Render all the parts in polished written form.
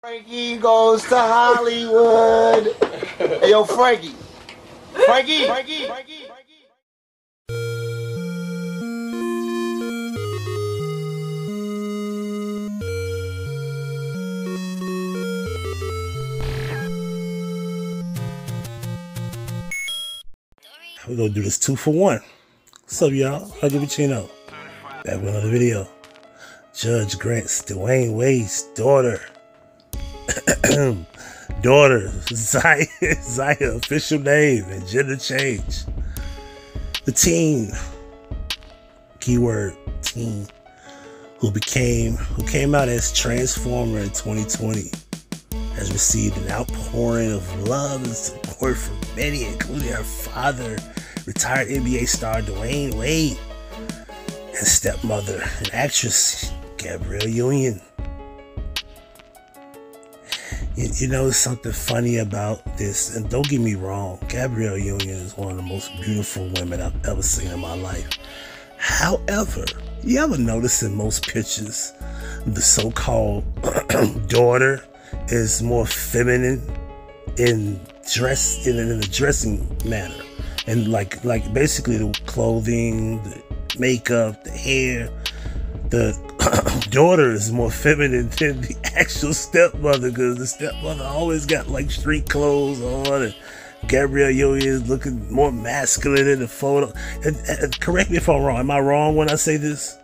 Frankie goes to Hollywood. Hey, yo, Frankie. Frankie. We're gonna do this 2 for 1. What's up, y'all? Huggie Pacino. Back with another video. Judge grants Dwayne Wade's daughter, Zaya, official name and gender change. The teen, keyword teen, who came out as Transformer in 2020, has received an outpouring of love and support from many, including her father, retired NBA star Dwayne Wade, and stepmother and actress Gabrielle Union. You know, something funny about this, and don't get me wrong, Gabrielle Union is one of the most beautiful women I've ever seen in my life. However, you ever notice in most pictures, the so-called daughter is more feminine in the dressing manner, and like basically the clothing, the makeup, the hair. The daughter is more feminine than the actual stepmother, because the stepmother always got like street clothes on, and Gabrielle Union is looking more masculine in the photo. And correct me if I'm wrong. Am I wrong when I say this?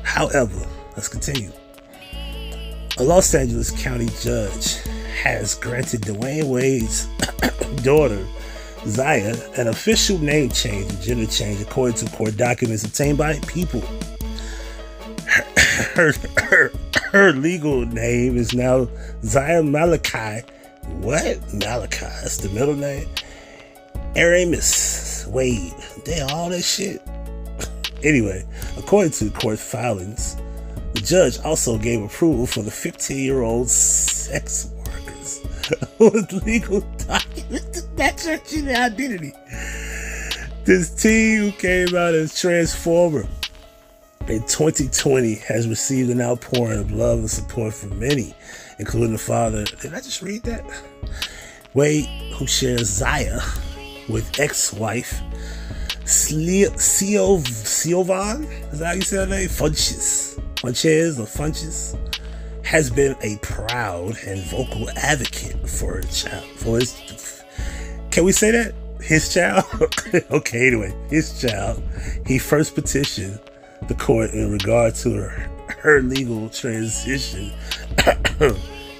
However, let's continue. A Los Angeles County judge has granted Dwayne Wade's daughter, Zaya, an official name change and gender change according to court documents obtained by People. Her legal name is now Zaya Malachi. What? Malachi? That's the middle name? Aramis Wade. Damn, all that shit. Anyway, according to court filings, the judge also gave approval for the 15-year-old sex workers with legal documents to match her identity. This teen who came out as Transformer in 2020 has received an outpouring of love and support from many, including the father. Did I just read that? Wade, who shares Zaya with ex-wife Sylvan, is that how you say her name? Funches, has been a proud and vocal advocate for his child. Can we say that? His child? Okay, anyway, his child. He first petitioned the court in regard to her legal transition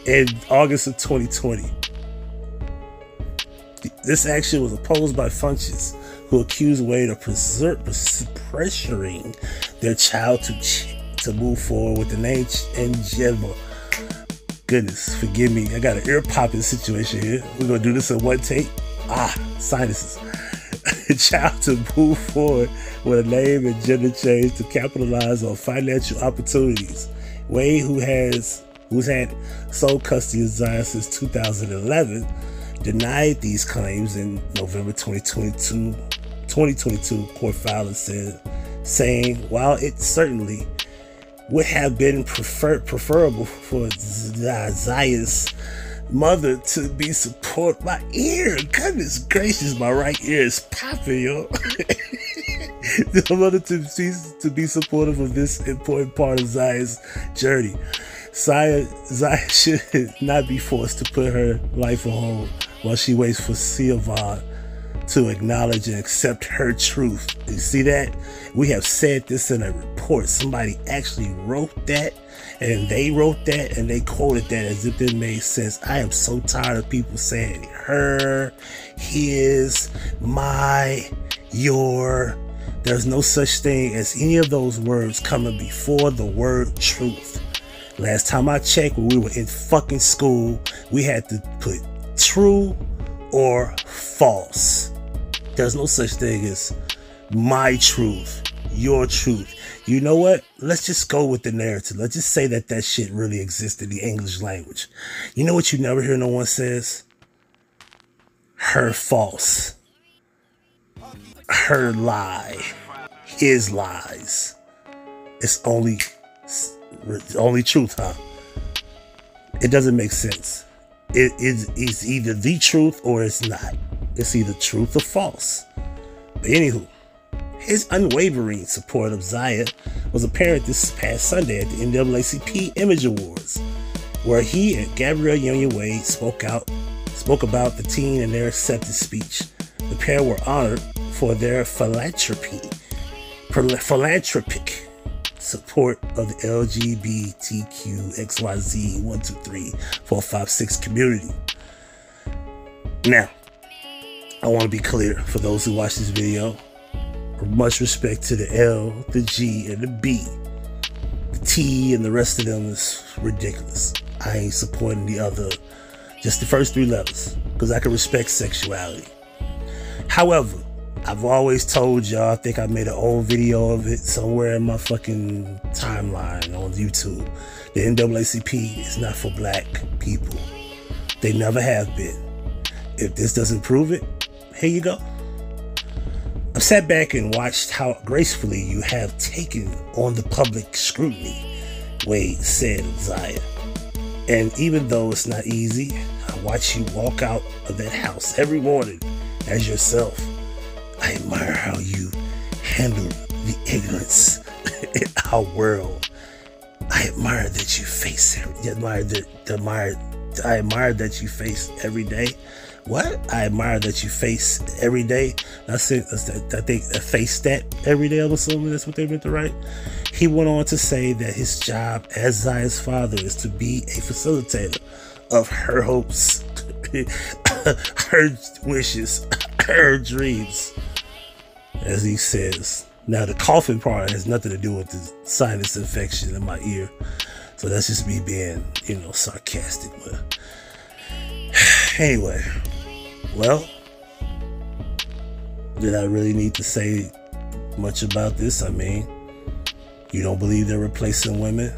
in August of 2020. This action was opposed by Funches, who accused Wade of pressuring their child to move forward with the name and gender. Goodness, forgive me. I got an ear popping situation here. We're gonna do this in one take. Sinuses. The child to move forward with a name and gender change to capitalize on financial opportunities. Wade, who's had sole custody of Zaya since 2011, denied these claims in November 2022 court filing, saying while it certainly would have been preferable for Zaya's mother to be supported. My ear, goodness gracious, my right ear is popping, yo. The mother to be supportive of this important part of Zaya's journey. Zaya should not be forced to put her life on hold while she waits for Sylvan to acknowledge and accept her truth. You see that? We have said this in a report. Somebody actually wrote that, and they wrote that, and they quoted that as if it made sense. I am so tired of people saying her, his, my, your. There's no such thing as any of those words coming before the word truth. Last time I checked, when we were in fucking school, we had to put true or false. There's no such thing as my truth, your truth. You know what? Let's just go with the narrative. Let's just say that shit really exists in the English language. You know what you never hear no one says? Her false. Her lie. His lies. It's only truth, huh? It doesn't make sense. It's either the truth or it's not. It's either truth or false. But anywho, his unwavering support of Zaya was apparent this past Sunday at the NAACP Image Awards, where he and Gabrielle Zaya Wade spoke about the teen in their acceptance speech. The pair were honored for their philanthropic support of the LGBTQXYZ12345 community. Now, I want to be clear for those who watch this video. Much respect to the L, the G, and the B. The T and the rest of them is ridiculous. I ain't supporting the other, just the first 3 letters, because I can respect sexuality. However, I've always told y'all, I think I made an old video of it somewhere in my fucking timeline on YouTube. The NAACP is not for black people. They never have been. If this doesn't prove it, here you go. I've sat back and watched how gracefully you have taken on the public scrutiny, Wade said of Zaya. And even though it's not easy, I watch you walk out of that house every morning as yourself. I admire how you handle the ignorance in our world. I admire that you face I admire that you face every day. What? I admire that you face every day. I think face that every day. I'm assuming that's what they meant to write. He went on to say that his job as Zaya's father is to be a facilitator of her hopes, her wishes, her dreams, as he says. Now, the coughing part has nothing to do with the sinus infection in my ear. So that's just me being, sarcastic. But anyway, well, did I really need to say much about this? I mean, you don't believe they're replacing women?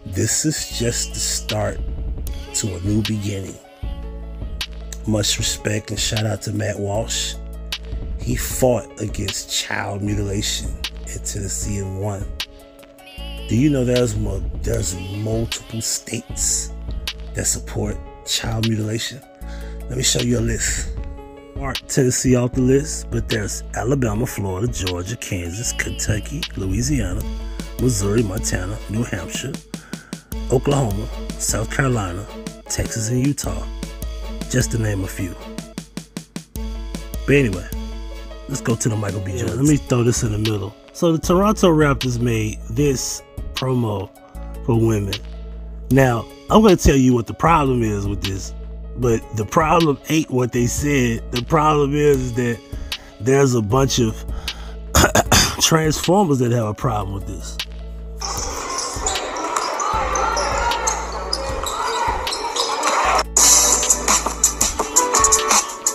This is just the start to a new beginning. Much respect and shout out to Matt Walsh. He fought against child mutilation in Tennessee and won. Do you know there's multiple states that support child mutilation? Let me show you a list. Mark Tennessee off the list, but there's Alabama, Florida, Georgia, Kansas, Kentucky, Louisiana, Missouri, Montana, New Hampshire, Oklahoma, South Carolina, Texas, and Utah, just to name a few. But anyway, let's go to the Michael B. Jordan. Let me throw this in the middle. So the Toronto Raptors made this promo for women. Now, I'm going to tell you what the problem is with this, but the problem ain't what they said. The problem is that there's a bunch of Transformers that have a problem with this.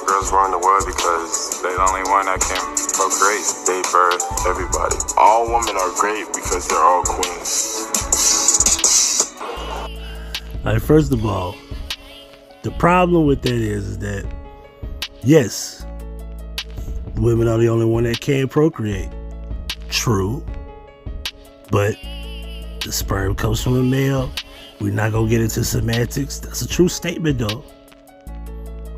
Girls run the world because they're the only one that can procreate. They birth everybody. All women are great because they're all queens. Like, first of all, the problem with that is that, yes, women are the only one that can procreate. True. But the sperm comes from a male. We're not going to get into semantics. That's a true statement, though.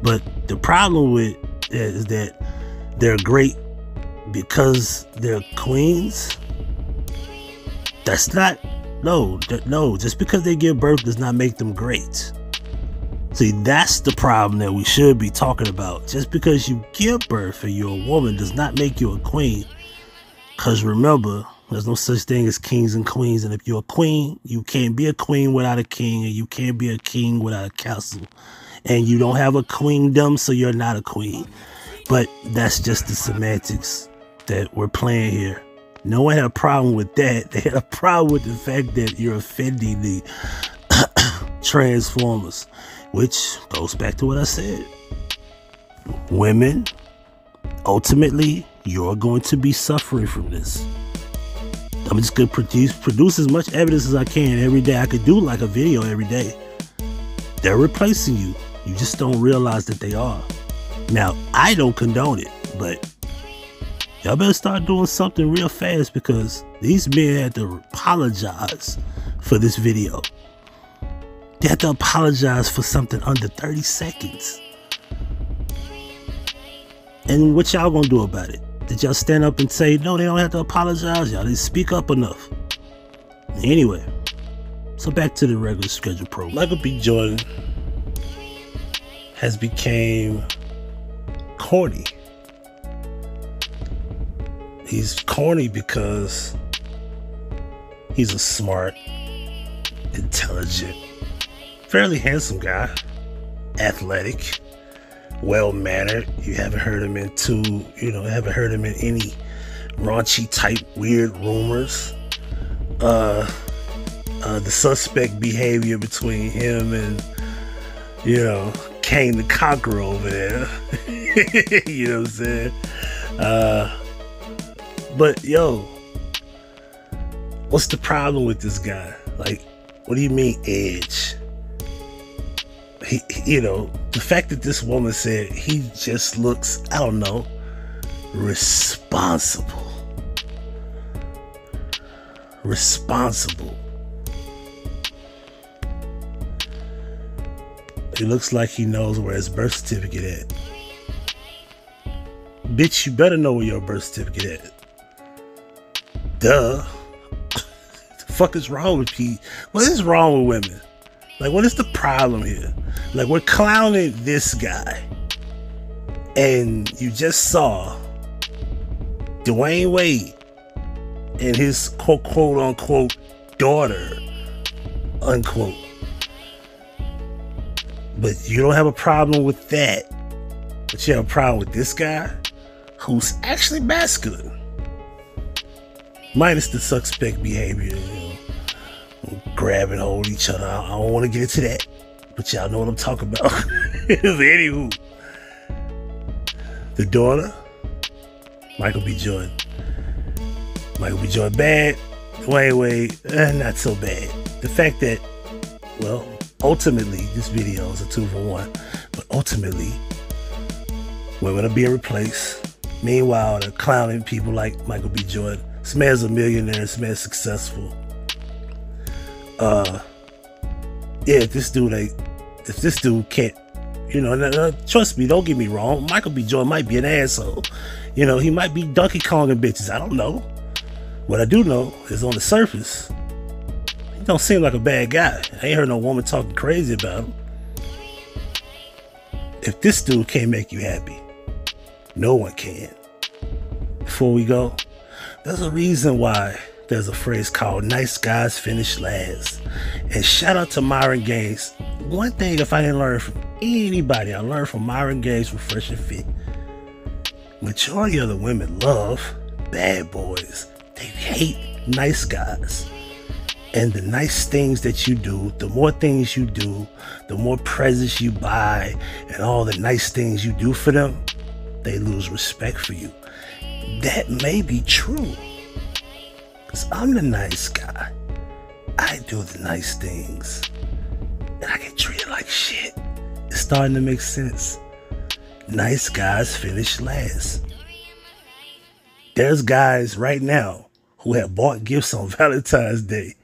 But the problem with it is that they're great because they're queens. That's not, no, just because they give birth does not make them great. See, that's the problem that we should be talking about. Just because you give birth and you're a woman does not make you a queen. Because remember, there's no such thing as kings and queens. And if you're a queen, you can't be a queen without a king. And you can't be a king without a castle. And you don't have a queendom, so you're not a queen. But that's just the semantics that we're playing here. No one had a problem with that. They had a problem with the fact that you're offending the Transformers, which goes back to what I said. Women, ultimately, you're going to be suffering from this. I'm just going to produce as much evidence as I can every day. I could do like a video every day. They're replacing you. You just don't realize that they are. Now, I don't condone it, but y'all better start doing something real fast because these men had to apologize for this video. They have to apologize for something under 30 seconds. And what y'all gonna do about it? Did y'all stand up and say, no, they don't have to apologize? Y'all didn't speak up enough. Anyway, so back to the regular schedule program. Michael B. Jordan has became corny. He's corny because he's a smart, intelligent, fairly handsome guy, athletic, well-mannered. You haven't heard him in any raunchy type weird rumors. The suspect behavior between him and, Kane the Conqueror over there. You know what I'm saying? But yo, what's the problem with this guy? Like, what do you mean edge? The fact that this woman said he just looks, I don't know, responsible. It looks like he knows where his birth certificate at. Bitch, you better know where your birth certificate at. Duh. The fuck is wrong with people? What is wrong with women? Like, what is the problem here? Like, we're clowning this guy. And you just saw Dwayne Wade and his quote unquote daughter, unquote. But you don't have a problem with that. But you have a problem with this guy who's actually masculine. Minus the suspect behavior, grab and hold each other. I don't want to get into that, but y'all know what I'm talking about. Anywho, the daughter, Michael B. Jordan. Michael B. Jordan bad, Dwayne Wade not so bad. The fact that, well, ultimately this video is a 2-for-1, but ultimately women are being replaced. Meanwhile, they're clowning people like Michael B. Jordan. This man's a millionaire. This man's successful. If this dude can't, trust me, don't get me wrong, Michael B. Jordan might be an asshole. He might be Donkey Kong and bitches. I don't know. What I do know is on the surface, he don't seem like a bad guy. I ain't heard no woman talking crazy about him. If this dude can't make you happy, no one can. Before we go, there's a reason why there's a phrase called nice guys finish last. And shout out to Myron Gaines. One thing, if I didn't learn from anybody, I learned from Myron Gaines from Fresh and Fit. Majority of the women love bad boys. They hate nice guys. And the nice things that you do, the more things you do, the more presents you buy, and all the nice things you do for them, they lose respect for you. That may be true. Because I'm the nice guy. I do the nice things. And I get treated like shit. It's starting to make sense. Nice guys finish last. There's guys right now who have bought gifts on Valentine's Day.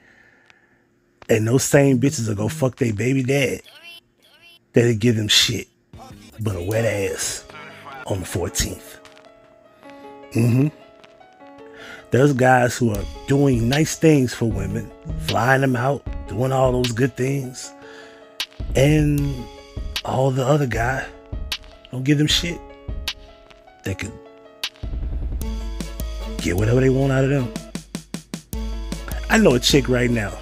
And those same bitches are gonna fuck their baby dad. That'll give them shit. But a wet ass on the 14th. There's guys who are doing nice things for women, flying them out, doing all those good things, and all the other guy don't give them shit. They could get whatever they want out of them. I know a chick right now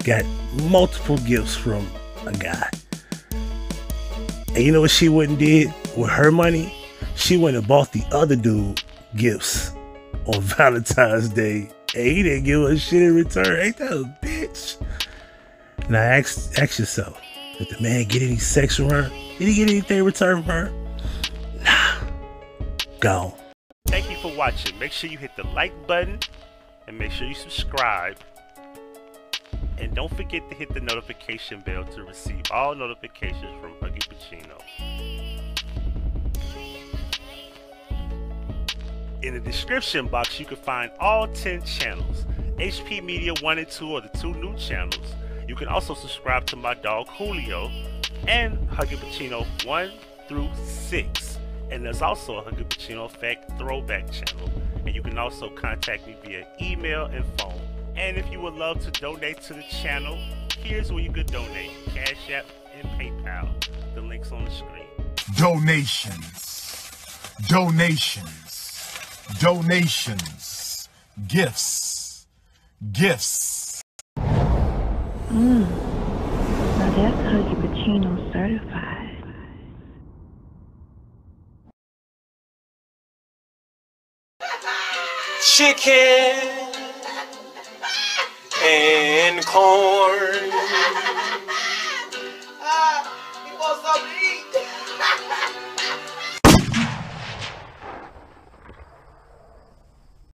got multiple gifts from a guy, and you know what she went and did with her money? She went and bought the other dude gifts on Valentine's Day, and he didn't give her shit in return. Ain't that a bitch? Now ask yourself, did the man get any sex from her? Did he get anything in return from her? Nah. Gone. Thank you for watching. Make sure you hit the like button and make sure you subscribe. And don't forget to hit the notification bell to receive all notifications from Huggie Pacino. In the description box, you can find all 10 channels. HP Media 1 and 2 are the 2 new channels. You can also subscribe to my dog Julio and Huggie Pacino 1 through 6. And there's also a Huggie Pacino Effect throwback channel. And you can also contact me via email and phone. And if you would love to donate to the channel, here's where you could donate: Cash App and PayPal. The link's on the screen. Donations, donations, donations, gifts, gifts. Now that's Huggie Pacino certified. Chicken and corn.